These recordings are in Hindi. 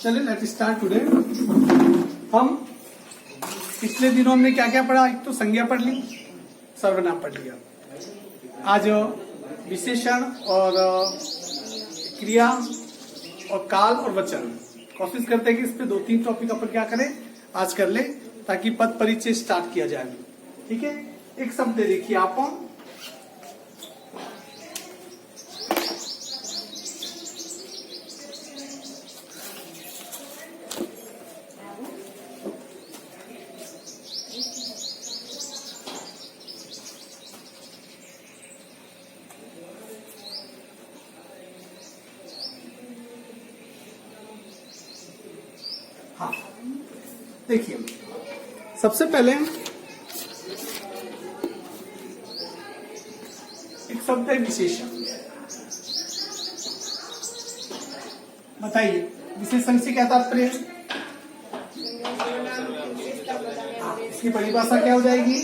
चलिए लेट्स स्टार्ट टुडे। हम पिछले दिनों हमने क्या क्या पढ़ा? एक तो संज्ञा पढ़ ली, सर्वनाम पढ़ लिया। आज विशेषण और क्रिया और काल और वचन कोशिश करते हैं कि इस पे 2-3 टॉपिक अपन क्या करें आज कर ले, ताकि पद परिचय स्टार्ट किया जाए। ठीक है, एक शब्द देखिए आप, हाँ देखिए, सबसे पहले एक शब्द है विशेषण। बताइए विशेषण से क्या तात्पर्य है? इसकी परिभाषा क्या हो जाएगी?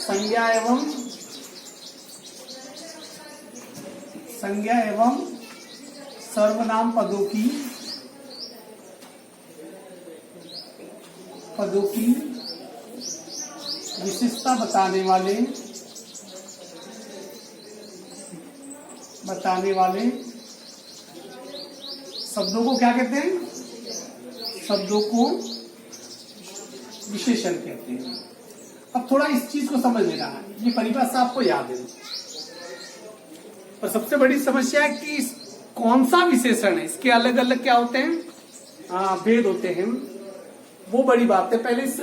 संज्ञा एवं सर्वनाम पदों की विशेषता बताने वाले शब्दों को क्या कहते हैं? शब्दों को विशेषण कहते हैं। अब थोड़ा इस चीज को समझ लेना है, ये परिभाषा आपको याद है, और सबसे बड़ी समस्या है कि कौन सा विशेषण है, इसके अलग अलग क्या होते हैं, भेद होते हैं, वो बड़ी बात है। पहले इस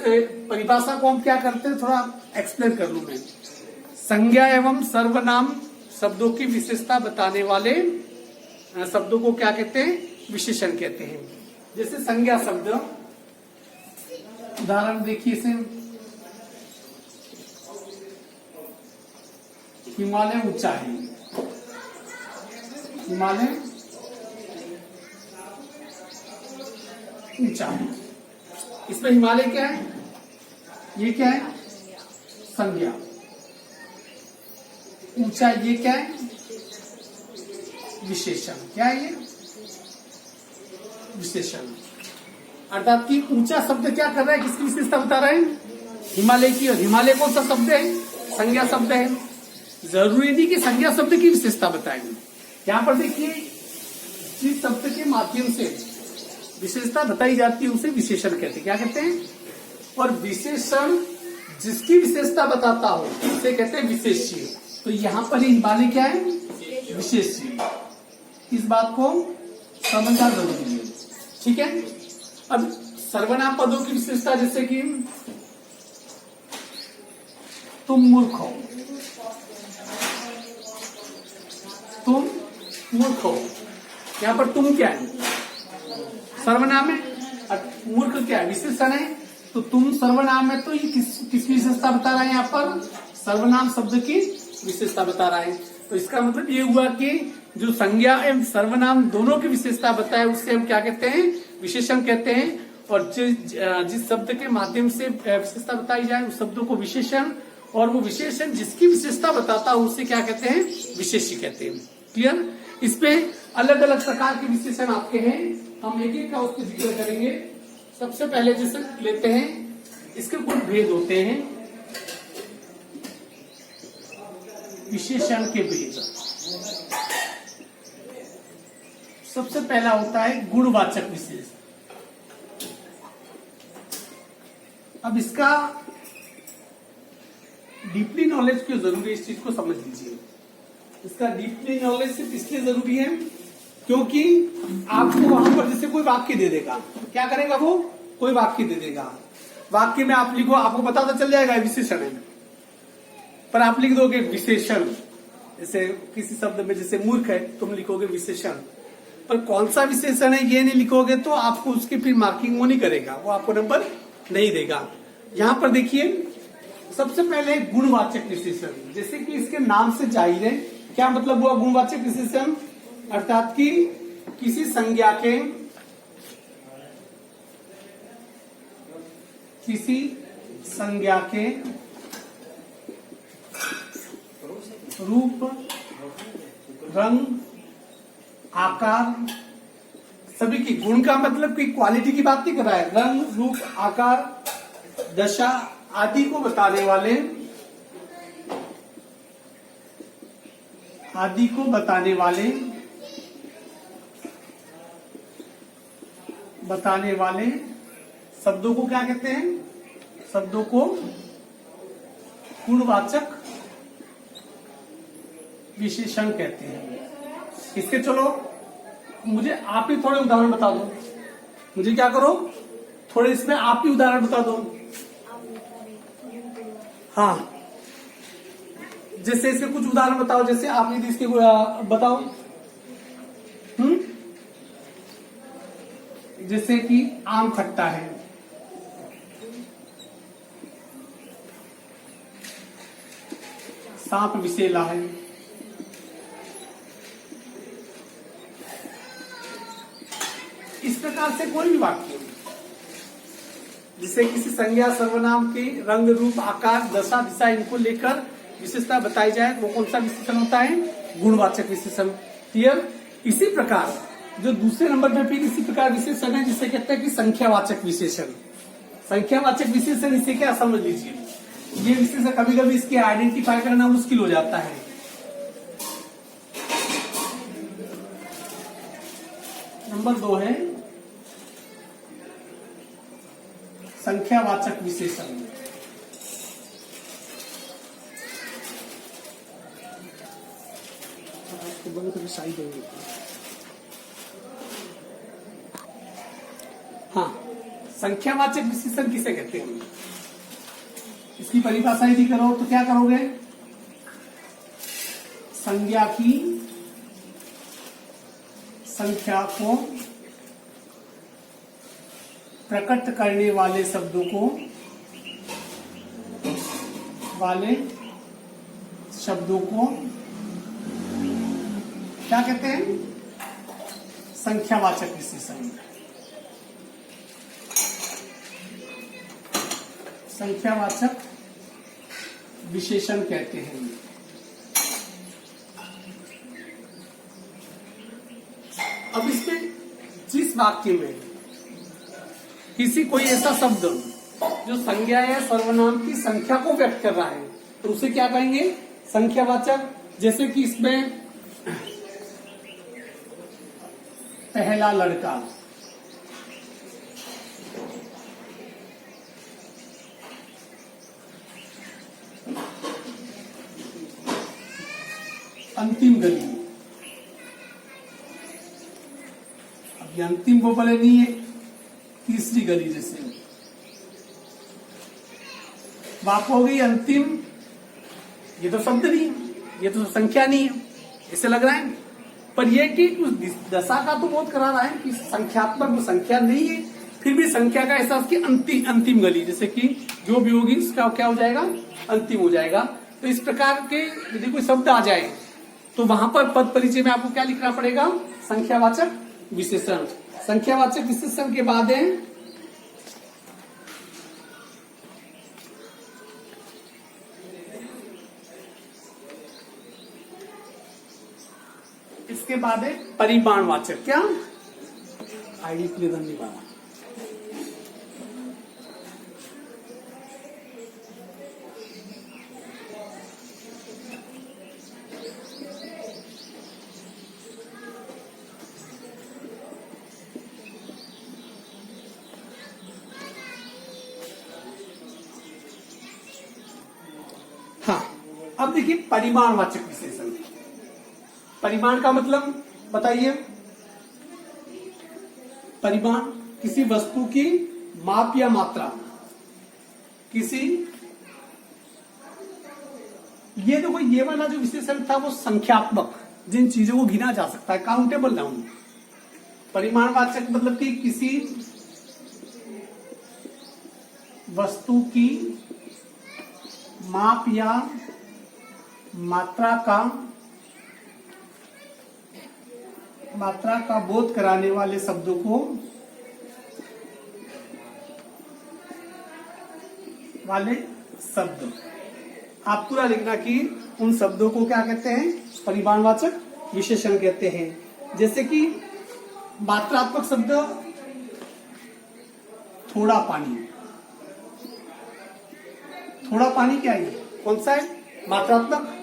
परिभाषा को हम क्या करते हैं थोड़ा एक्सप्लेन कर लूं मैं। संज्ञा एवं सर्वनाम शब्दों की विशेषता बताने वाले शब्दों को क्या कहते हैं? विशेषण कहते हैं। जैसे संज्ञा शब्द, उदाहरण देखिए इसे, हिमालय ऊंचा है, हिमालय ऊंचा है। इसमें हिमालय क्या है? ये क्या है? संज्ञा। ऊंचा ये क्या है? विशेषण। क्या है ये? विशेषण। अर्थात कि ऊंचा शब्द क्या कर रहा है, किसकी विशेषता बता रहा है? हिमालय की। और हिमालय कौन सा शब्द है? संज्ञा शब्द है। जरूरी नहीं कि संज्ञा शब्द की विशेषता बताएंगे। यहां पर देखिए, जिस शब्द के माध्यम से विशेषता बताई जाती है उसे विशेषण कहते हैं। क्या कहते हैं? और विशेषण जिसकी विशेषता बताता हो उसे कहते हैं विशेष्य। तो यहाँ पर हिमालय क्या है? विशेष्य। इस बात को समझना जरूरी है। ठीक है, अब सर्वनाम पदों की विशेषता, जैसे कि तुम मूर्ख हो, तुम मूर्ख हो। यहाँ पर तुम क्या है? सर्वनाम है। मूर्ख क्या है? विशेषण है। तो तुम सर्वनाम है, तो ये किस विशेषता बता रहा है? यहाँ पर सर्वनाम शब्द की विशेषता बता रहा है। तो इसका मतलब ये हुआ कि जो संज्ञा एवं सर्वनाम दोनों की विशेषता बताए उससे हम क्या कहते हैं? विशेषण कहते हैं। और जिस शब्द के माध्यम से विशेषता बताई जाए उस शब्दों को विशेषण, और वो विशेषण जिसकी विशेषता बताता है उसे क्या कहते हैं? विशेष्य कहते हैं। क्लियर? इसपे अलग अलग प्रकार के विशेषण आपके हैं, हम एक एक का उसको जिक्र करेंगे। सबसे पहले जैसे लेते हैं, इसके कुछ भेद होते हैं, विशेषण के भेद। सबसे पहला होता है गुणवाचक विशेषण। अब इसका डीपली नॉलेज क्यों जरूरी है, इस चीज को समझ लीजिए। इसका डीपली नॉलेज सिर्फ इसलिए जरूरी है क्योंकि आपको वहां पर जैसे कोई वाक्य दे देगा, क्या करेगा वो? कोई वाक्य दे देगा, वाक्य में आप लिखो, आपको पता तो चल जाएगा विशेषण है, पर आप लिख दोगे विशेषण। जैसे किसी शब्द में जैसे मूर्ख है, तुम लिखोगे विशेषण, पर कौन सा विशेषण है ये नहीं लिखोगे तो आपको उसकी फिर मार्किंग वो नहीं करेगा, वो आपको नंबर नहीं देगा। यहां पर देखिए, सबसे पहले गुणवाचक विशेषण, जैसे कि इसके नाम से जाहिर है। क्या मतलब हुआ गुणवाचक विशेषण? अर्थात कि किसी संज्ञा के रूप, रंग, आकार, सभी की। गुण का मतलब कोई क्वालिटी की बात नहीं कर रहा है, रंग रूप आकार दशा आदि को बताने वाले, आदि को बताने वाले शब्दों को क्या कहते हैं? शब्दों को गुणवाचक विशेषण कहते हैं। इसके चलो मुझे आप ही थोड़े उदाहरण बता दो। मुझे क्या करो, थोड़े इसमें आप ही उदाहरण बता दो। हाँ, जैसे इसके कुछ उदाहरण बताओ, जैसे आपने इसके बताओ। जैसे कि आम खट्टा है, सांप विषैला है, इस प्रकार से कोई भी वाक्य जिसे किसी संज्ञा सर्वनाम के रंग रूप आकार दशा दिशा इनको लेकर विशेषता बताई जाए, वो कौन सा विशेषण होता है? गुणवाचक विशेषण। क्लियर? इसी प्रकार जो दूसरे नंबर पे फिर इसी प्रकार विशेषण है जिसे कहते हैं कि संख्यावाचक विशेषण। संख्यावाचक विशेषण इसे क्या समझ लीजिए, ये विशेषण कभी कभी इसके आइडेंटिफाई करना मुश्किल हो जाता है। नंबर 2 है संख्यावाचक विशेषण। हाँ, संख्यावाचक विशेषण किसे कहते हैं? इसकी परिभाषा यदि करो तो क्या करोगे? संख्या को प्रकट करने वाले शब्दों को क्या कहते हैं? संख्यावाचक विशेषण। संख्यावाचक विशेषण कहते हैं। अब इसमें जिस वाक्य में किसी कोई ऐसा शब्द जो संज्ञा या सर्वनाम की संख्या को व्यक्त कर रहा है तो उसे क्या कहेंगे? संख्यावाचक। जैसे कि इसमें पहला लड़का, अंतिम गली। अब ये अंतिम वो भले नहीं है, तीसरी गली जैसे वाक्य हो गई अंतिम। ये तो शब्द नहीं है, ये तो संख्या नहीं है, इसे लग रहा है। पर यह कि उस दशा का तो बोध करा रहा है कि संख्यात्मक वो संख्या नहीं है, फिर भी संख्या का एहसास की अंतिम गली, जैसे कि जो भी होगी उसका क्या हो जाएगा? अंतिम हो जाएगा। तो इस प्रकार के यदि कोई शब्द आ जाए तो वहां पर पद परिचय में आपको क्या लिखना पड़ेगा? संख्यावाचक विशेषण। संख्यावाचक विशेषण के बाद है इसके बाद है परिमाणवाचक। क्या? आईडी के लिए धन्यवाद। हाँ, अब देखिए परिमाणवाचक विशेषण। परिमाण का मतलब बताइए? परिमाण किसी वस्तु की माप या मात्रा। किसी ये देखो, ये वाला जो विशेषण था वो संख्यात्मक, जिन चीजों को गिना जा सकता है, काउंटेबल नाउन। परिमाणवाचक मतलब कि किसी वस्तु की माप या मात्रा का बोध कराने वाले शब्दों को शब्द आप पूरा लिखना कि उन शब्दों को क्या कहते हैं? परिमाणवाचक विशेषण कहते हैं। जैसे कि मात्रात्मक शब्द थोड़ा पानी। थोड़ा पानी क्या है, कौन सा है मात्रात्मक?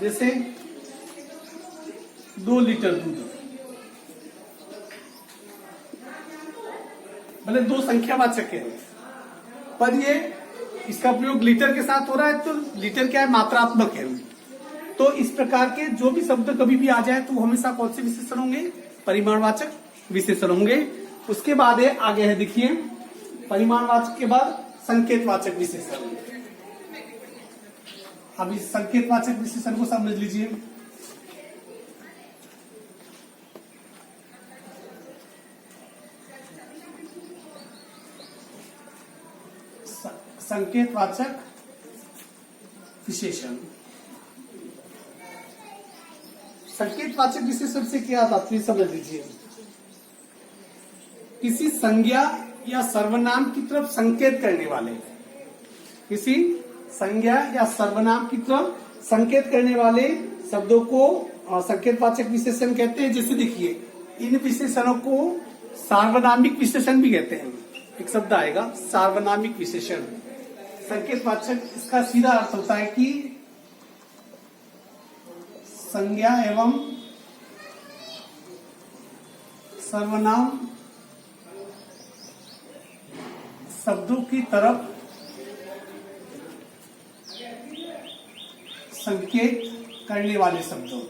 जैसे 2 लीटर दूध, भले 2 संख्यावाचक है, पर ये इसका प्रयोग लीटर के साथ हो रहा है, तो लीटर क्या है, मात्रात्मक है। तो इस प्रकार के जो भी शब्द कभी भी आ जाए तो हमेशा कौन से विशेषण होंगे, परिमाणवाचक विशेषण होंगे। उसके बाद है आगे है, देखिए परिमाणवाचक के बाद संकेतवाचक विशेषण। अब इस संकेतवाचक विशेषण को समझ लीजिए। संकेतवाचक विशेषण, संकेतवाचक विशेषण से क्या तात्पर्य समझ लीजिए। किसी संज्ञा या सर्वनाम की तरफ संकेत करने वाले, किसी संज्ञा या सर्वनाम की तरफ संकेत करने वाले शब्दों को संकेतवाचक विशेषण कहते हैं। जैसे देखिए, इन विशेषणों को सार्वनामिक विशेषण भी कहते हैं। एक शब्द आएगा सार्वनामिक विशेषण। संकेतवाचक, इसका सीधा अर्थ होता है कि संज्ञा एवं सर्वनाम शब्दों की तरफ संकेत करने वाले शब्दों।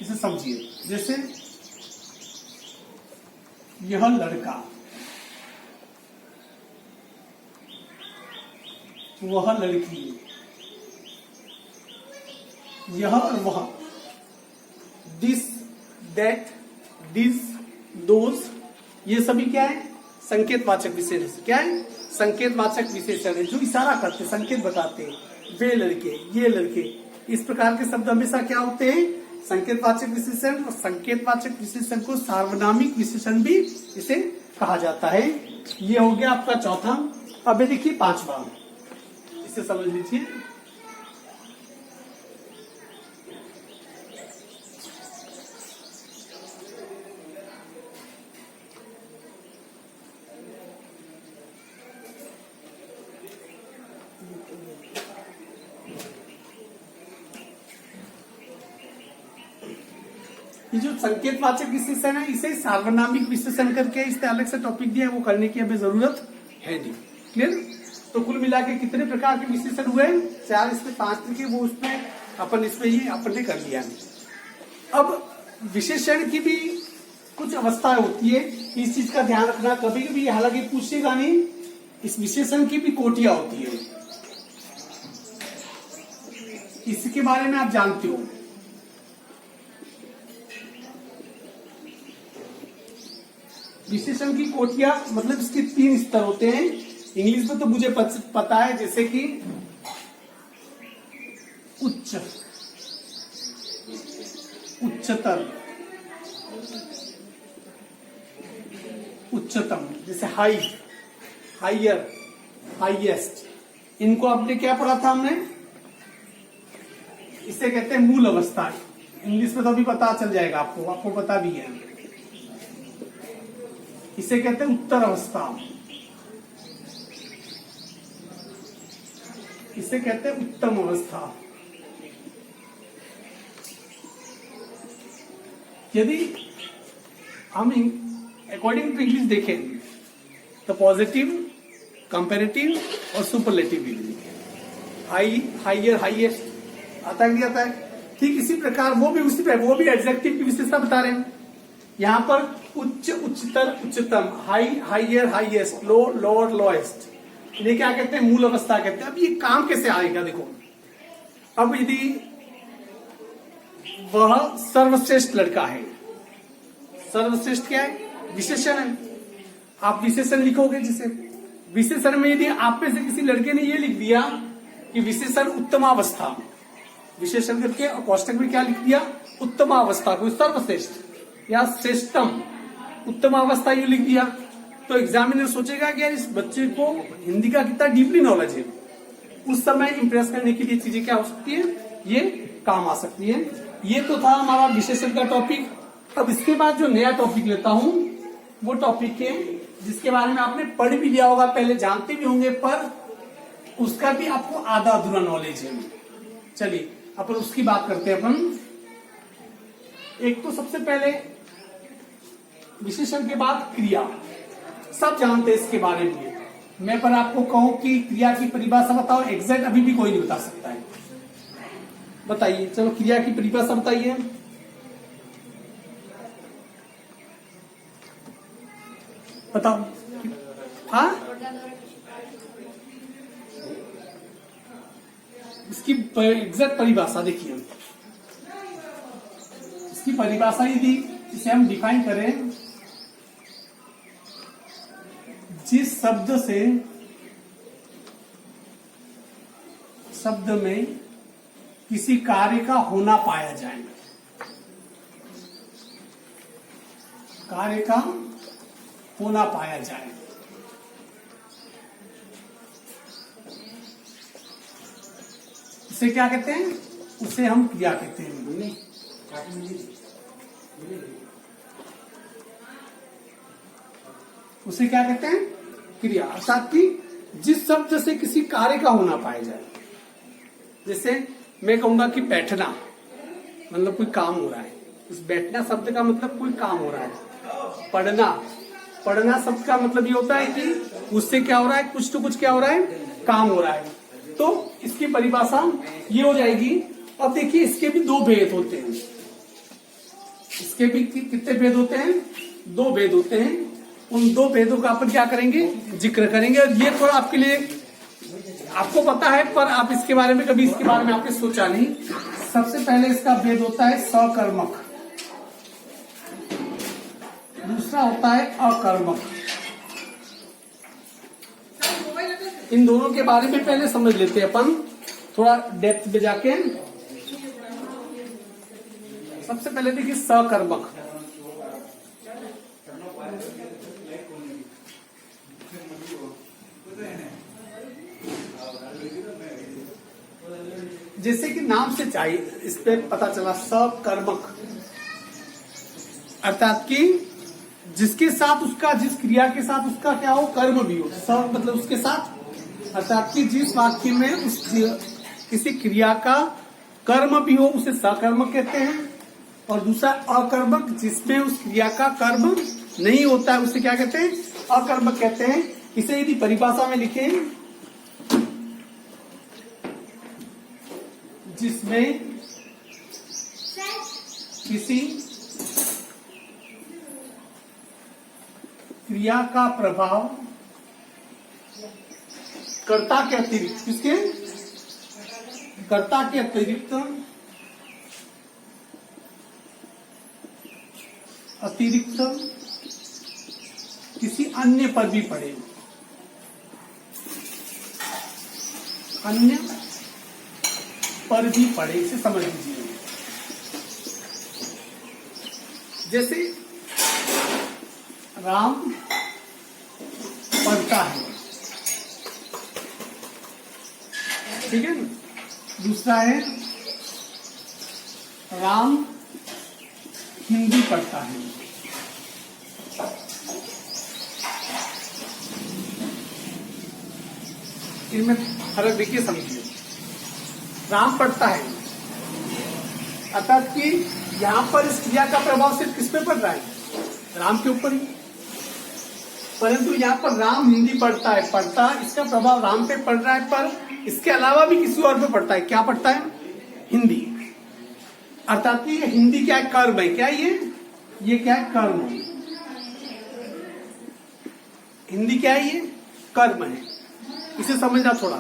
इसे समझिए, जैसे यह लड़का, वह लड़की, यह और वह, दिस, दैट, दिस, दोज, ये सभी क्या है, संकेतवाचक विशेषण। क्या है, संकेतवाचक विशेषण है, जो इशारा करते, संकेत बताते हैं। वे लड़के, ये लड़के, इस प्रकार के शब्द हमेशा क्या होते हैं, संकेतवाचक विशेषण। और संकेतवाचक विशेषण को सार्वनामिक विशेषण भी इसे कहा जाता है। ये हो गया आपका चौथा। अब देखिए 5वां, इसे समझ लीजिए। ये जो संकेतवाचक विशेषण है, इसे सार्वनामिक विशेषण करके इससे अलग से टॉपिक दिया है, वो करने की हमें जरूरत है नहीं। क्लियर? तो कुल मिला के कितने प्रकार के विशेषण हुए, 4, इसमें 5 लिखे, वो उसमें अपन इसमें ये अपन ने कर लिया। अब विशेषण की भी कुछ अवस्थाएं होती है, इस चीज का ध्यान रखना। कभी कभी हालांकि पूछेगा नहीं, इस विशेषण की भी कोटियां होती है, इसके बारे में आप जानते हो। विशेषण की कोटियां मतलब इसके 3 स्तर होते हैं। इंग्लिश में तो मुझे पता है, जैसे कि उच्च, उच्चतर, उच्चतम, जैसे हाई, हाइयर, हाईएस्ट। इनको आपने क्या पढ़ा था हमने, इसे कहते हैं मूल अवस्था। इंग्लिश में तो अभी पता चल जाएगा आपको, आपको पता भी है। इसे कहते हैं उत्तर अवस्था, इसे कहते हैं उत्तम अवस्था। यदि हम अकॉर्डिंग टू इंग्लिश देखें तो पॉजिटिव, कंपैरेटिव और सुपरलेटिव भी लिखें। हाई, हाइयर, हाईएस्ट आता है, नहीं आता है? ठीक इसी प्रकार वो भी एडजेक्टिव की विशेषता बता रहे हैं। यहां पर उच्च, उच्चतर, उच्चतम, हाई, हाइयर, हाईएस्ट, लो, लोअर, लोएस्ट, इन्हें क्या कहते हैं, मूल अवस्था कहते हैं। अब ये काम कैसे आएगा देखो। अब यदि वह सर्वश्रेष्ठ लड़का है, सर्वश्रेष्ठ क्या है, विशेषण है। आप विशेषण लिखोगे, जिसे विशेषण में यदि आप में से किसी लड़के ने ये लिख दिया कि विशेषण उत्तमावस्था, विशेषण करके और कोष्टक में क्या लिख दिया, उत्तमावस्था को सर्वश्रेष्ठ या श्रेष्ठतम उत्तमावस्था यू लिख दिया, तो एग्जामिनर सोचेगा कि यार इस बच्चे को हिंदी का कितना डीपली नॉलेज है। उस समय इंप्रेस करने के लिए चीजें क्या हो सकती है, ये काम आ सकती है। ये तो था हमारा विशेषण का टॉपिक। अब इसके बाद जो नया टॉपिक लेता हूं वो टॉपिक है जिसके बारे में आपने पढ़ भी लिया होगा, पहले जानते भी होंगे, पर उसका भी आपको आधा अधूरा नॉलेज है। चलिए अपन उसकी बात करते हैं। अपन एक तो सबसे पहले विशेषण के बाद क्रिया, सब जानते हैं इसके बारे में। मैं पर आपको कहूं कि क्रिया की परिभाषा बताओ, एग्जैक्ट अभी भी कोई नहीं बता सकता है। बताइए, चलो क्रिया की परिभाषा बताइए। बताओ। हाँ, इसकी एग्जैक्ट परिभाषा देखिए। इसकी परिभाषा यदि इसे हम डिफाइन करें, जिस शब्द में किसी कार्य का होना पाया जाए, कार्य का होना पाया जाए, उसे क्या कहते हैं? उसे हम क्रिया कहते हैं। उसे क्या कहते हैं? क्रिया। अर्थात कि जिस शब्द से किसी कार्य का होना पाया जाए। जैसे मैं कहूंगा कि बैठना, मतलब कोई काम हो रहा है, उस बैठना शब्द का मतलब कोई काम हो रहा है। पढ़ना, पढ़ना शब्द का मतलब ये होता है कि उससे क्या हो रहा है, कुछ तो कुछ क्या हो रहा है, काम हो रहा है। तो इसकी परिभाषा ये हो जाएगी। अब देखिए, इसके भी दो भेद होते हैं। इसके भी कितने भेद होते हैं? दो भेद होते हैं। उन दो भेदों का अपन क्या करेंगे? जिक्र करेंगे। और ये थोड़ा आपके लिए, आपको पता है पर आप इसके बारे में कभी इसके बारे में आपने सोचा नहीं। सबसे पहले इसका भेद होता है सकर्मक, दूसरा होता है अकर्मक। इन दोनों के बारे में पहले समझ लेते हैं अपन थोड़ा डेप्थ में जाके। सबसे पहले देखिए सकर्मक। जैसे कि नाम से चाहिए इस पे पता चला, सकर्मक अर्थात कि जिसके साथ उसका, जिस क्रिया के साथ उसका क्या हो, कर्म भी हो। सब मतलब उसके साथ, अर्थात कि जिस वाक्य में उस किसी क्रिया का कर्म भी हो उसे सकर्मक कहते हैं। और दूसरा अकर्मक, जिसमें उस क्रिया का कर्म नहीं होता है, उसे क्या कहते हैं? अकर्मक कहते हैं। इसे यदि परिभाषा में लिखें, जिसमें किसी क्रिया का प्रभाव कर्ता के अतिरिक्त, किसके? कर्ता के अतिरिक्त किसी अन्य पर भी पड़े, अन्य पर भी पड़े, इसे समझ लीजिए। जैसे राम पढ़ता है, ठीक है ना। दूसरा है राम हिंदी पढ़ता है। इनमें फर्क देखिए, समझिए। राम पढ़ता है अर्थात कि यहां पर इस क्रिया का प्रभाव सिर्फ किस पे पड़ रहा है? राम के ऊपर ही। परंतु यहाँ पर राम हिंदी पढ़ता है, पढ़ता, इसका प्रभाव राम पे पड़ रहा है, पर इसके अलावा भी किसी और पे पड़ता है। क्या पड़ता है? हिंदी। अर्थात कि हिंदी क्या है? कर्म है। क्या ये क्या है? कर्म है। हिंदी क्या है? ये कर्म है। इसे समझना थोड़ा।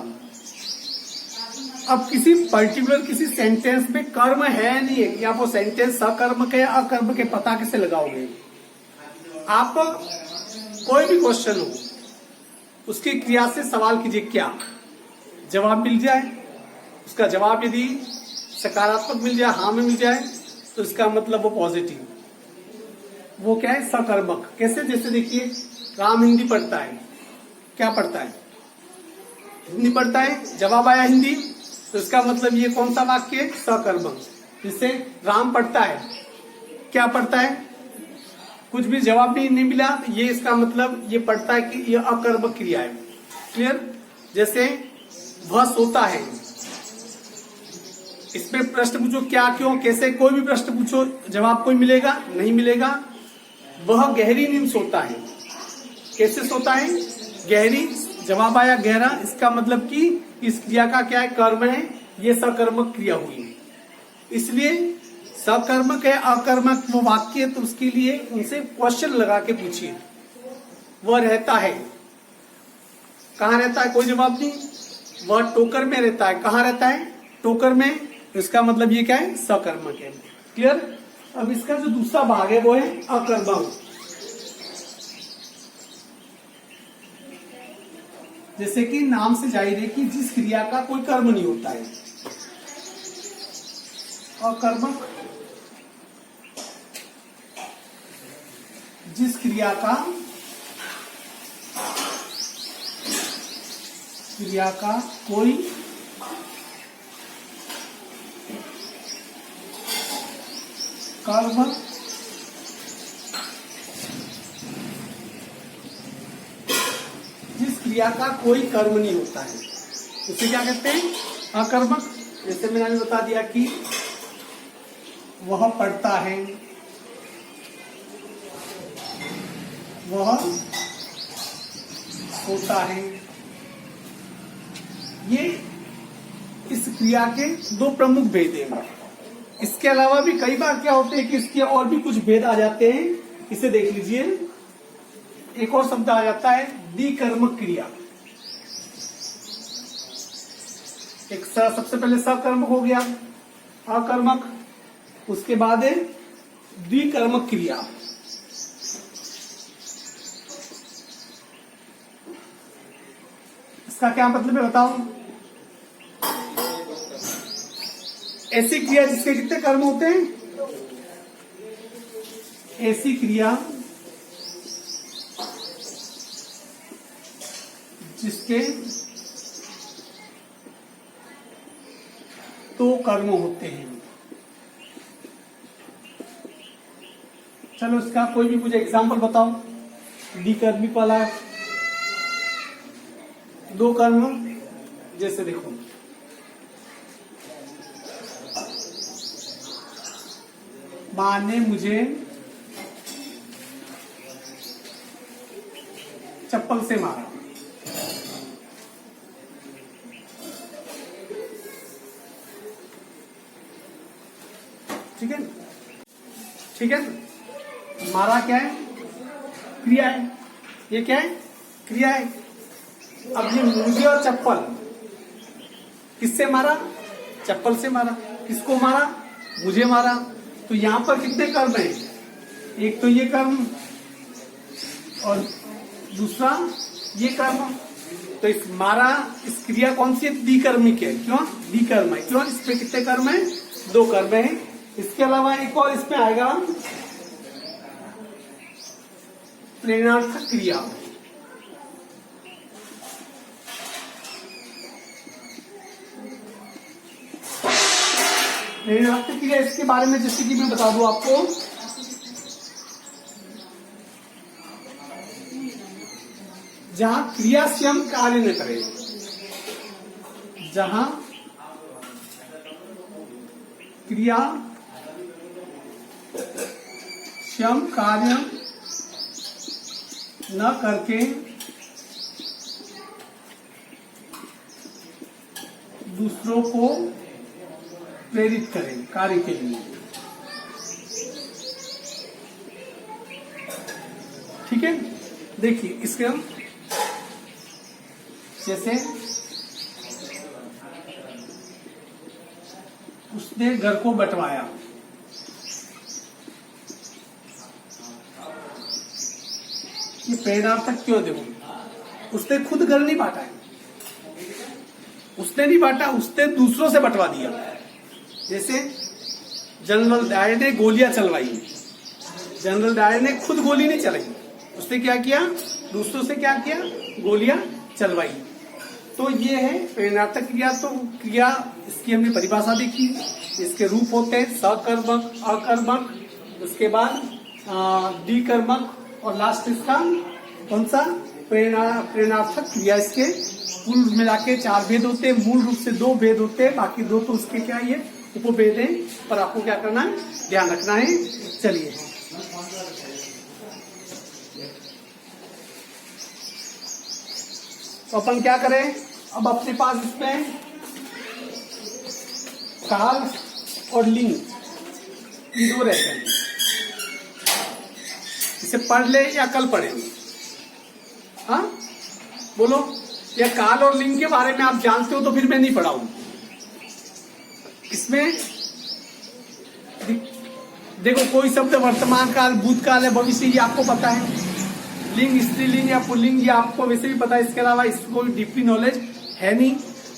अब किसी पर्टिकुलर किसी सेंटेंस में कर्म है नहीं है, या वो सेंटेंस सकर्मक है अकर्मक के, पता कैसे लगाओगे? आप कोई भी क्वेश्चन हो, उसकी क्रिया से सवाल कीजिए, क्या जवाब मिल जाए, उसका जवाब यदि सकारात्मक मिल जाए, हाँ में मिल जाए, तो इसका मतलब वो पॉजिटिव, वो क्या है? सकर्मक। कैसे? जैसे देखिए, राम हिंदी पढ़ता है, क्या पढ़ता है? हिंदी पढ़ता है, जवाब आया हिंदी, तो इसका मतलब ये कौन सा वाक्य है? सकर्मक। जिससे राम पढ़ता है, क्या पढ़ता है? कुछ भी जवाब नहीं मिला, ये इसका मतलब ये पढ़ता है कि ये अकर्मक क्रिया है। क्लियर? जैसे वह सोता है, इसमें प्रश्न पूछो क्या, क्यों, कैसे, कोई भी प्रश्न पूछो, जवाब कोई मिलेगा? नहीं मिलेगा। वह गहरी नींद सोता है, कैसे सोता है? गहरी, जवाब आया गहरा, इसका मतलब कि इस क्रिया का क्या है? कर्म है, ये सकर्मक क्रिया हुई। इसलिए सकर्मक है अकर्मक वो वाक्य, तो उसके लिए उनसे क्वेश्चन लगा के पूछिए। वह रहता है, कहाँ रहता है? कोई जवाब नहीं। वह टोकर में रहता है, कहाँ रहता है? टोकर में। तो इसका मतलब ये क्या है? सकर्मक है। क्लियर? अब इसका जो दूसरा भाग है वो है अकर्मक। जैसे कि नाम से जाहिर है कि जिस क्रिया का कोई कर्म नहीं होता है। अकर्मक जिस क्रिया का कोई कर्म जिस क्रिया का कोई कर्म नहीं होता है उसे क्या कहते हैं? अकर्मक। जैसे मैंने बता दिया कि वह पढ़ता है, वह सोता है। ये इस क्रिया के दो प्रमुख भेद हैं। इसके अलावा भी कई बार क्या होते हैं कि इसके और भी कुछ भेद आ जाते हैं। इसे देख लीजिए, एक और शब्द आ जाता है द्विकर्मक क्रिया। एक सबसे पहले सकर्मक हो गया, अकर्मक, उसके बाद है द्विकर्मक क्रिया। इसका क्या मतलब है बताओ? ऐसी क्रिया जिसके कितने कर्म होते हैं? ऐसी क्रिया जिसके तो कर्म होते हैं। चलो इसका कोई भी मुझे एग्जांपल बताओ। द्विकर्मिक वाला दो कर्म, जैसे देखो मां ने मुझे चप्पल से मारा। ठीक है, ठीक है। मारा क्या है? क्रिया है। ये क्या है? क्रिया है। अब ये मुझे और चप्पल, किससे मारा? चप्पल से मारा। किसको मारा? मुझे मारा। तो यहां पर कितने कर्म हैं? एक तो ये कर्म और दूसरा ये कर्म। तो इस मारा, इस क्रिया कौन सी है? द्विकर्मिक है। क्यों द्विकर्म है? क्यों? इसमें कितने कर्म है? दो कर्म है। इसके अलावा एक और इसमें आएगा प्रेरणार्थक क्रिया। प्रेरणार्थक क्रिया, इसके बारे में जैसे कि मैं बता दूं आपको, जहां क्रिया स्वयं कार्य न करे, जहां क्रिया स्वयं कार्य न करके दूसरों को प्रेरित करें कार्य के लिए। ठीक है, देखिए इसके हम जैसे उसने घर को बंटवाया, ये प्रेरणार्थक क्यों? देखो उसने खुद घर नहीं बांटा है, उसने नहीं बांटा, उसने दूसरों से बंटवा दिया। जैसे जनरल डायर ने गोलियां चलवाई, जनरल डायर ने खुद गोली नहीं चलाई, उसने क्या किया? दूसरों से क्या किया? गोलियां चलवाई। तो ये है प्रेरणार्थक क्रिया। तो क्रिया इसकी हमने परिभाषा देखी, इसके रूप होते हैं सकर्मक, अकर्मक, उसके बाद द्विकर्मक और लास्ट इसका कौन सा प्रेरणार्थक क्रिया। इसके कुल मिला के 4 भेद होते हैं, मूल रूप से 2 भेद होते हैं, बाकी 2 तो उसके क्या ये उपभेद है, पर आपको क्या करना है, ध्यान रखना है। चलिए तो अपन क्या करें, अब अपने पास इसमें काल और लिंग ये 2 रहते हैं, इसे पढ़ ले या कल पढ़े। हाँ बोलो, या काल और लिंग के बारे में आप जानते हो तो फिर मैं नहीं पढ़ाऊं। इसमें देखो कोई शब्द वर्तमान काल, भूतकाल है, भविष्य, ये आपको पता है। लिंग स्त्रीलिंग या पुल्लिंग ये आपको वैसे भी पता है, इसके अलावा इसकी कोई डीपली नॉलेज है नहीं।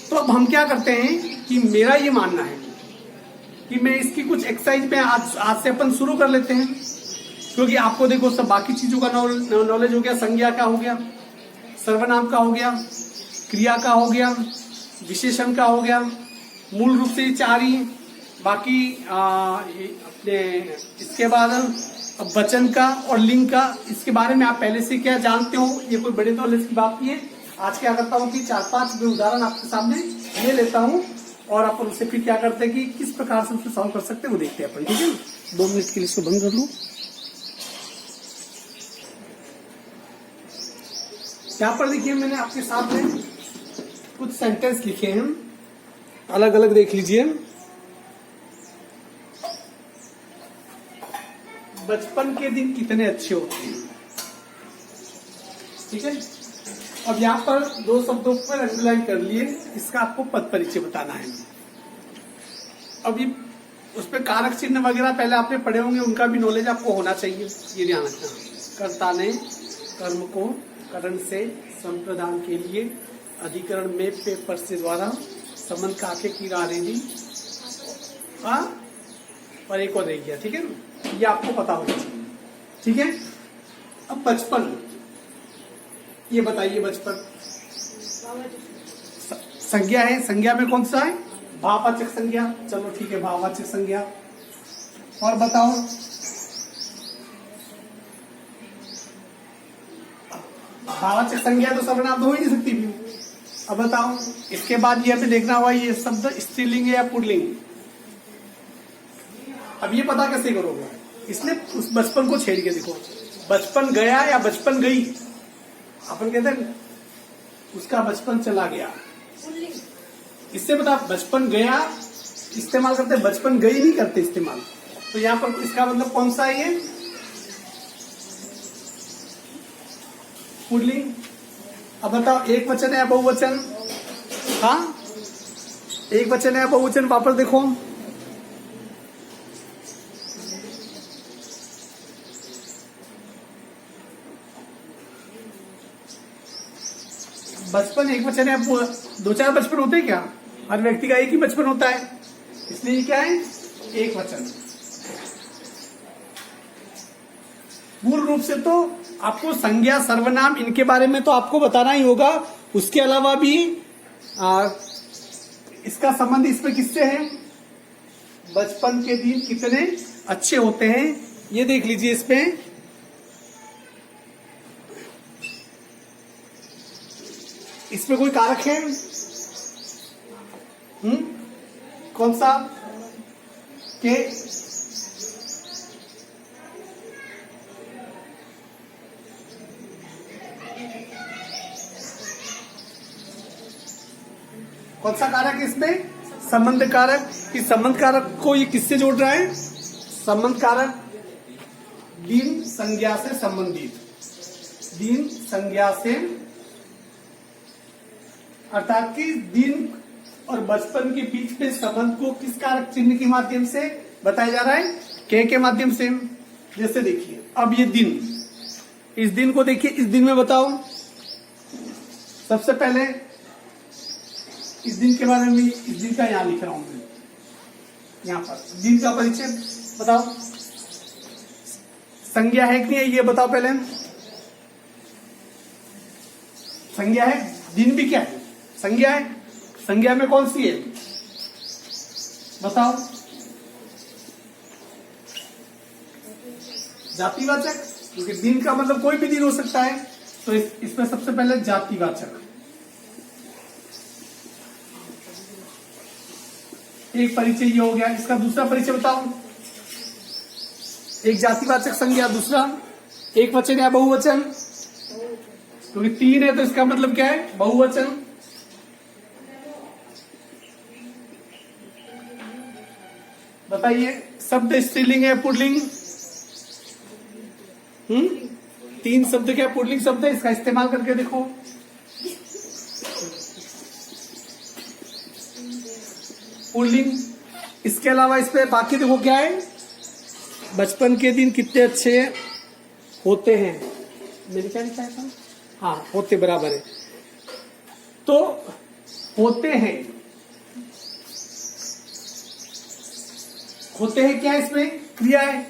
तो अब हम क्या करते हैं कि मेरा ये मानना है कि मैं इसकी कुछ एक्सरसाइज में आज से अपन शुरू कर लेते हैं, क्योंकि आपको देखो सब बाकी चीजों का नॉलेज हो गया। संज्ञा का हो गया, सर्वनाम का हो गया, क्रिया का हो गया, विशेषण का हो गया, मूल रूप से 4 ही। बाकी अपने इसके बाद अब वचन का और लिंग का, इसके बारे में आप पहले से क्या जानते हो, ये कोई बड़े नॉलेज की बात नहीं है। आज क्या करता हूँ कि 4-5 उदाहरण आपके सामने ले लेता हूँ और अपन उससे फिर क्या करते हैं कि किस प्रकार से उसे सॉल्व कर सकते हैं वो देखते हैं अपन। ठीक है, 2 मिनट के लिए इसको बंद कर लूं। यहाँ पर देखिए मैंने आपके सामने कुछ सेंटेंस लिखे हैं, अलग अलग देख लीजिए। बचपन के दिन कितने अच्छे होते हैं। ठीक है, अब यहाँ पर 2 शब्दों पर अंडरलाइन कर लिए, इसका आपको पद परिचय बताना है। अभी उस पर कारक चिन्ह वगैरह पहले आपने पढ़े होंगे, उनका भी नॉलेज आपको होना चाहिए, ये ध्यान रखना। कर्ता ने कर्म को करण से संप्रदान के लिए अधिकरण में पे पर से द्वारा संबंध काके की दी। हाँ, और एक और रह गया। ठीक है, ये आपको पता होना चाहिए। ठीक है, अब बचपन, ये बताइए बचपन संज्ञा है, संज्ञा में कौन सा है, भाववाचक संज्ञा। चलो ठीक है, भाववाचक संज्ञा। और बताओ भाववाचक संज्ञा तो सर्वनाम तो हो ही नहीं सकती भी। अब बताओ इसके बाद ये हमें देखना हुआ ये शब्द स्त्रीलिंग है या पुल्लिंग। अब ये पता कैसे करोगे, इसलिए उस बचपन को छेड़ के देखो, बचपन गया या बचपन गई। अपन कहते हैं उसका बचपन चला गया, इससे बता बचपन गया इस्तेमाल करते, बचपन गई नहीं करते इस्तेमाल। तो यहाँ पर इसका मतलब कौन सा है, ये पुल्लिंग। अब बताओ एक वचन है या बहुवचन। हाँ, एक वचन है या बहुवचन, वापस देखो। बचपन एक वचन है, 2-4 बचपन होते हैं क्या, हर व्यक्ति का एक ही बचपन होता है, इसलिए ये क्या है, एक वचन। मूल रूप से तो आपको संज्ञा सर्वनाम इनके बारे में तो आपको बताना ही होगा, उसके अलावा भी इसका संबंध इसमें किससे है, बचपन के दिन कितने अच्छे होते हैं, ये देख लीजिए। इसमें इसमें कोई कारक है, कौन सा, के कौन सा कारक है इसमें, संबंध कारक। कि संबंध कारक को ये किससे जोड़ रहा है, संबंध कारक दिन संज्ञा से संबंधित, दिन संज्ञा से, अर्थात कि दिन और बचपन के बीच में संबंध को किस कारक चिन्ह के माध्यम से बताया जा रहा है, के माध्यम से। जैसे देखिए अब ये दिन, इस दिन को देखिए, इस दिन में बताओ सबसे पहले इस दिन के बारे में, इस दिन का यहां लिख रहा हूं मैं, यहां पर दिन का परिचय बताओ, संज्ञा है कि नहीं है ये बताओ पहले। संज्ञा है, दिन भी क्या है, संज्ञा है, संज्ञा में कौन सी है बताओ? जातिवाचक, क्योंकि दिन का मतलब कोई भी दिन हो सकता है, तो इसमें सबसे पहले जातिवाचक। एक परिचय ये हो गया। इसका दूसरा परिचय बताओ। एक जातिवाचक संज्ञा, दूसरा एक वचन या बहुवचन, क्योंकि 3 है तो इसका मतलब क्या है? बहुवचन। बताइए, शब्द स्त्रीलिंग है पुल्लिंग? 3 शब्द क्या पुल्लिंग शब्द है? इसका इस्तेमाल करके देखो। पुल्लिंग। इसके अलावा इस पे बाकी देखो क्या है? बचपन के दिन कितने अच्छे होते हैं, मेरे क्या लिखा है? हाँ, होते बराबर है। तो होते हैं, होते हैं क्या? इसमें क्रिया है,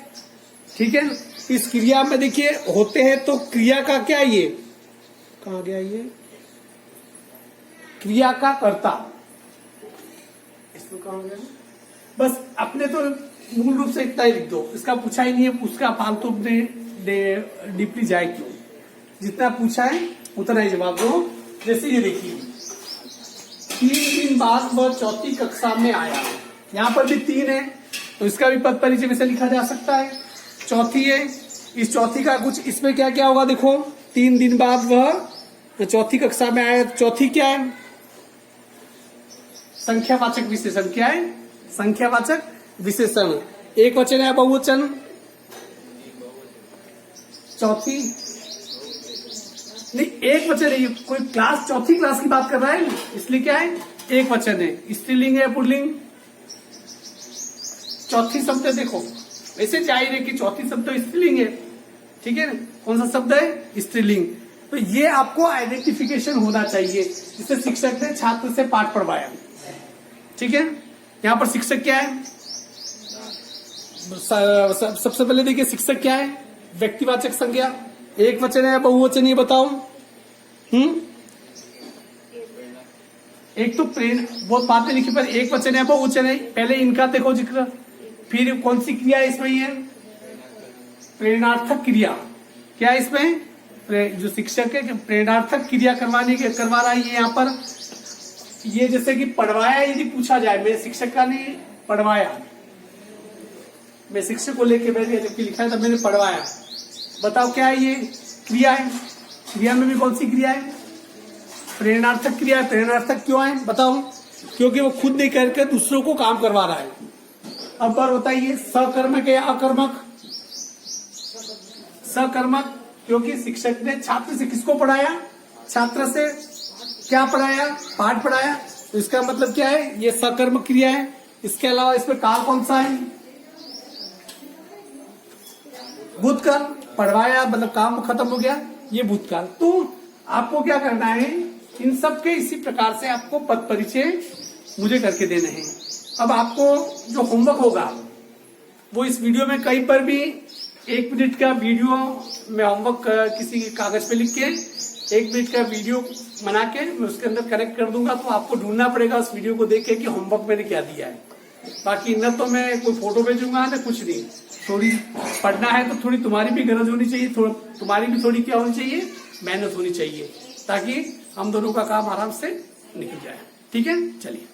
ठीक है। इस क्रिया में देखिए होते हैं, तो क्रिया का क्या? ये कहाँ गया? ये क्रिया का कर्ता, इसमें कहाँ गया? बस अपने तो मूल रूप से इतना ही लिख दो, इसका पूछा ही नहीं है, उसका फालतू अपने डीपली जाए क्यों? जितना पूछा है उतना ही जवाब दो। जैसे ये देखिए, 3 दिन बाद वह चौथी कक्षा में आया, यहां पर भी 3 है, तो इसका भी पद परिचय में से लिखा जा सकता है। चौथी है, इस चौथी का कुछ इसमें क्या क्या होगा देखो। 3 दिन बाद वह चौथी कक्षा में आया, चौथी क्या है? संख्यावाचक विशेषण। क्या है? संख्यावाचक विशेषण। एक वचन है बहुवचन? चौथी नहीं, एक वचन है। कोई क्लास, चौथी क्लास की बात कर रहा है, इसलिए क्या है? एक वचन है। स्त्रीलिंग है पुल्लिंग? चौथी शब्द देखो, वैसे जाहिर है कि चौथी शब्द तो स्त्रीलिंग है, ठीक है ना? कौन सा शब्द है? स्त्रीलिंग। तो ये आपको आइडेंटिफिकेशन होना चाहिए, जिससे शिक्षक ने छात्र से पाठ पढ़वाया, ठीक है। यहां पर शिक्षक क्या है? सबसे पहले देखिए शिक्षक क्या है? व्यक्तिवाचक संज्ञा। एक वचन है बहुवचन, ये बताओ। एक तो बहुत बातें लिखी, पर एक वचन है बहुवचन है। पहले इनका देखो जिक्र, फिर कौन सी क्रिया है इसमें? ये प्रेरणार्थक क्रिया। क्या है इसमें? जो शिक्षक है प्रेरणार्थक क्रिया करवा रहा है। ये यहाँ पर ये जैसे कि पढ़वाया, यदि पूछा जाए, मेरे शिक्षक का नहीं पढ़वाया, मैं शिक्षक को लेके बैठ गया जबकि लिखा है था मैंने पढ़वाया, बताओ क्या है? ये क्रिया है। क्रिया में भी कौन सी क्रिया है? प्रेरणार्थक क्रिया है। प्रेरणार्थक क्यों है बताओ? क्योंकि वो खुद नहीं करके दूसरों को काम करवा रहा है। अब बार बताइए, सकर्मक या अकर्मक? सकर्मक, क्योंकि शिक्षक ने छात्र से किसको पढ़ाया? छात्र से। क्या पढ़ाया? पाठ पढ़ाया। तो इसका मतलब क्या है? ये सकर्मक क्रिया है। इसके अलावा इसमें काल कौन सा है? भूतकाल। पढ़वाया मतलब काम खत्म हो गया, ये भूतकाल। तो आपको क्या करना है? इन सब के इसी प्रकार से आपको पद परिचय मुझे करके देने हैं। अब आपको जो होमवर्क होगा वो इस वीडियो में कहीं पर भी 1 मिनट का वीडियो में होमवर्क किसी कागज पे लिख के 1 मिनट का वीडियो बना के मैं उसके अंदर कनेक्ट कर दूंगा। तो आपको ढूंढना पड़ेगा उस वीडियो को देख के कि होमवर्क मैंने क्या दिया है। बाकी न तो मैं कोई फोटो भेजूंगा न कुछ नहीं। थोड़ी पढ़ना है तो थोड़ी तुम्हारी भी गरज होनी चाहिए, तुम्हारी भी थोड़ी क्या होनी चाहिए? मेहनत होनी चाहिए, ताकि हम दोनों का काम आराम से निकल जाए। ठीक है, चलिए।